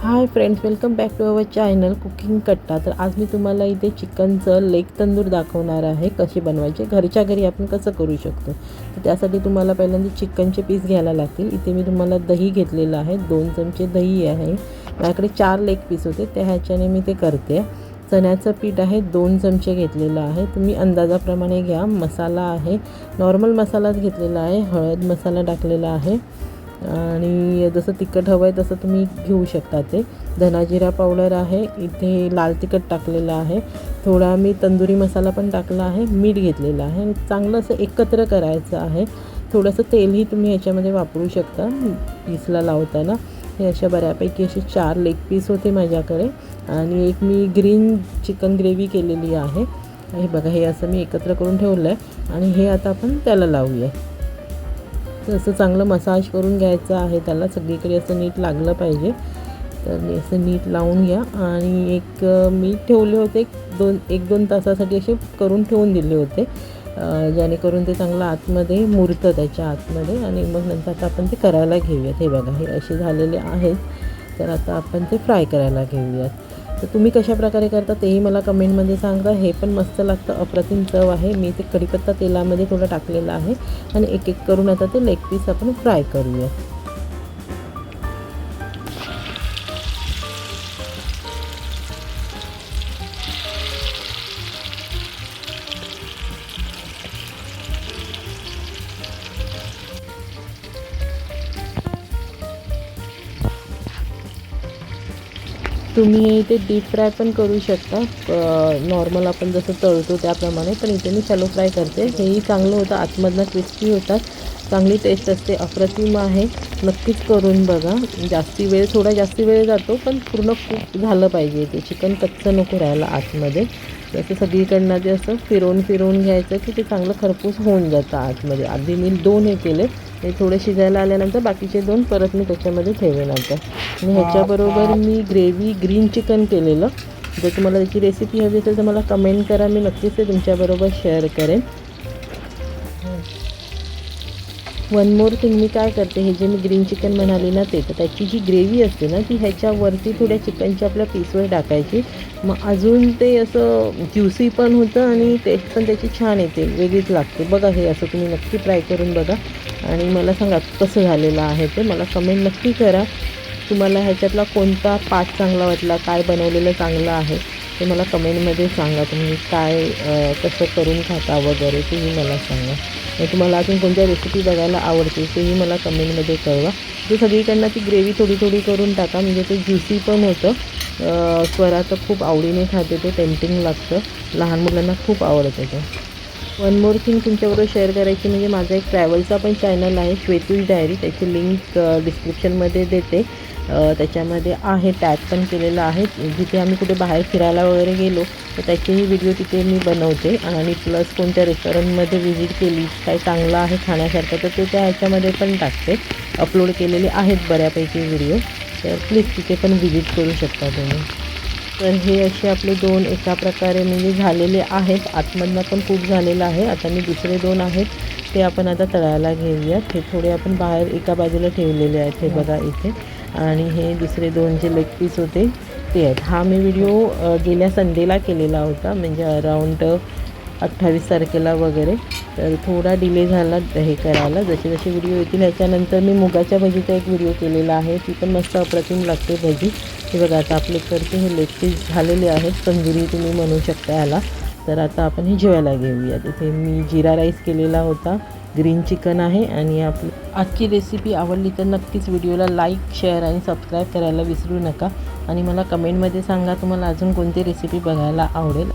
High friends, welcome back to our channel cooking Katta. तर आज मी तुम्हाला इथे चिकनचं लेग तंदूर दाखवणार आहे, कसे बनवायचे, घरच्या घरी आपण कसं करू शकतो। तर त्यासाठी तुम्हाला पहिल्यांदा चिकनचे पीस घ्यायला लागतील। इथे मी तुम्हाला दही घेतलेलं आहे, 2 चमचे दही आहे। माझ्याकडे 4 लेग पीस होते, त्या ह्याच्याने मी ते करते। चण्याचं पीठ आहे 2 चमचे घेतलेलं आहे, तुम्ही अंदाजाप्रमाणे घ्या। मसाला आहे, नॉर्मल मसालाच घेतलेला आहे, हळद मसाला टाकलेला आहे आणि जसं तिखट हवं आहे तसं तुम्ही घेऊ शकता। ते धना जिरा पावडर आहे, इथे लाल तिखट टाकलेलं आहे, थोडा मी तंदुरी मसाला पण टाकला आहे, मीठ घेतलेलं आहे। चांगलं असं एकत्र करायचं आहे। थोडंसं तेलही तुम्ही ह्याच्यामध्ये वापरू शकता पीसला लावताना। हे अशा बऱ्यापैकी असे 4 लेग पीस होते माझ्याकडे आणि एक मी ग्रीन चिकन ग्रेव्ही केलेली आहे। हे बघा, हे असं मी एकत्र करून ठेवलं आहे आणि हे आता आपण त्याला लावूया। तर असं चांगलं मसाज करून घ्यायचं आहे त्याला, सगळीकडे असं नीट लागलं पाहिजे। तर मी असं नीट लावून घ्या आणि एक मी ठेवले होते 1-2 तासासाठी असे करून ठेवून दिले होते, जेणेकरून ते चांगलं आतमध्ये मुरतं त्याच्या आतमध्ये आणि मग नंतर आता आपण ते करायला घेऊयात। हे बघा, हे असे झालेले आहेत। तर आता आपण ते फ्राय करायला घेऊयात। तर तुम्ही कशा प्रकारे करता तेही मला कमेंटमध्ये सांगा। हे पण मस्त लागतं, अप्रतिम चव आहे। मी ते कढीपत्ता तेलामध्ये थोडं टाकलेलं आहे आणि एक एक करून आता ते लेग पीस आपण फ्राय करूया। तुम्ही इथे डीप फ्राय पण करू शकता, नॉर्मल आपण जसं तळतो त्याप्रमाणे, पण इथे मी शॅलो फ्राय करते। हेही चांगलं होतं, आतमधनं क्रिस्पी होतात, चांगली टेस्ट असते, अप्रतिम आहे। नक्कीच करून बघा। थोडा जास्ती वेळ जातो, पण पूर्ण कुक झालं पाहिजे। ते चिकन कच्चं नको राहायला आतमध्ये। जसं सगळीकडनं ते असं फिरवून घ्यायचं की ते चांगलं खरपूस होऊन जातं आतमध्ये। आधी मी 2 हे केले, ते थोडे शिजायला आल्यानंतर बाकीचे 2 परत मी त्याच्यामध्ये ठेवेन आता। आणि ह्याच्याबरोबर मी ग्रेव्ही ग्रीन चिकन केलेलं। जर तुम्हाला त्याची रेसिपी हवी असेल तर मला कमेंट करा, मी नक्कीच ते तुमच्याबरोबर शेअर करेन। वन मोर थिंग मी काय करते, हे जे मी ग्रीन चिकन म्हणाले ना, ते तर त्याची जी ग्रेव्ही असते ना, ती ह्याच्यावरती थोड्या चिकनच्या आपल्या पीसवर टाकायची। मग अजून ते असं ज्युसी पण होतं आणि टेस्ट पण त्याची छान येते, वेगळीच लागते। बघा, हे असं तुम्ही नक्की ट्राय करून बघा आणि मला सांगा कसं झालेलं आहे ते। मला कमेंट नक्की करा, तुम्हाला ह्याच्यातला कोणता पार्ट चांगला वाटला, काय बनवलेलं चांगलं आहे ते मला कमेंटमध्ये सांगा। तुम्ही काय कसं करून खाता वगैरे तेही मला सांगा। तुम्हाला अजून कोणत्या रेसिपी बघायला आवडते तेही मला कमेंटमध्ये कळवा। ते सगळीकडनं ती ग्रेव्ही थोडी थोडी करून टाका, म्हणजे ते ज्युसी पण होतं। स्वरा तर खूप आवडीने खाते, ते टेम्पटिंग लागतं, लहान मुलांना खूप आवडतं ते। वन मोर थिंग तुमच्याबरोबर शेअर करायची म्हणजे माझा एक ट्रॅव्हलचा पण चॅनल आहे, श्वेतूज डायरी, त्याची लिंक डिस्क्रिप्शनमध्ये देते। त्याच्यामध्ये आहे, टॅग पण केलेलं आहे। जिथे आम्ही कुठे बाहेर फिरायला वगैरे गेलो तर त्याचेही व्हिडिओ तिथे मी बनवते आणि प्लस कोणत्या रेस्टॉरंटमध्ये व्हिजिट केली, काय चांगलं आहे खाण्यासारखं तर ते त्या ह्याच्यामध्ये पण टाकते। अपलोड केलेले आहेत बऱ्यापैकी व्हिडिओ, तर प्लीज तिथे पण व्हिजिट करू शकता तुम्ही। तर हे असे आपले 2 एका प्रकारे म्हणजे झालेले आहेत, आतमधनं पण खूप झालेलं आहे। आता मी दुसरे 2 आहेत ते आपण आता तळायला घेऊयात। हे थोडे आपण बाहेर एका बाजूला ठेवलेले आहेत, हे बघा इथे। आणि हे दुसरे 2 जे लेग पीस होते ते आहेत। हा मी व्हिडिओ गेल्या संडेला केलेला होता, म्हणजे अराऊंड 28 तारखेला वगैरे। तर थोडा डिले झाला हे करायला, जसे जसे व्हिडिओ येतील। ह्याच्यानंतर मी मुगाच्या भजीचा एक व्हिडिओ केलेला आहे, ती पण मस्त अप्रतिम लागते भजी। हे बघा, आता आपले करते हे लेग पीस झालेले आहेत, तंदुरी तुम्ही म्हणू शकता ह्याला। तर आता आपण हे जेवायला घेऊयात। इथे मी जिरा राईस केलेला होता, ग्रीन चिकन आहे आणि आपली आजची रेसिपी आवडली तर नक्कीच व्हिडिओला लाईक, शेअर आणि सबस्क्राईब करायला विसरू नका। आणि मला कमेंटमध्ये सांगा तुम्हाला अजून कोणती रेसिपी बघायला आवडेल।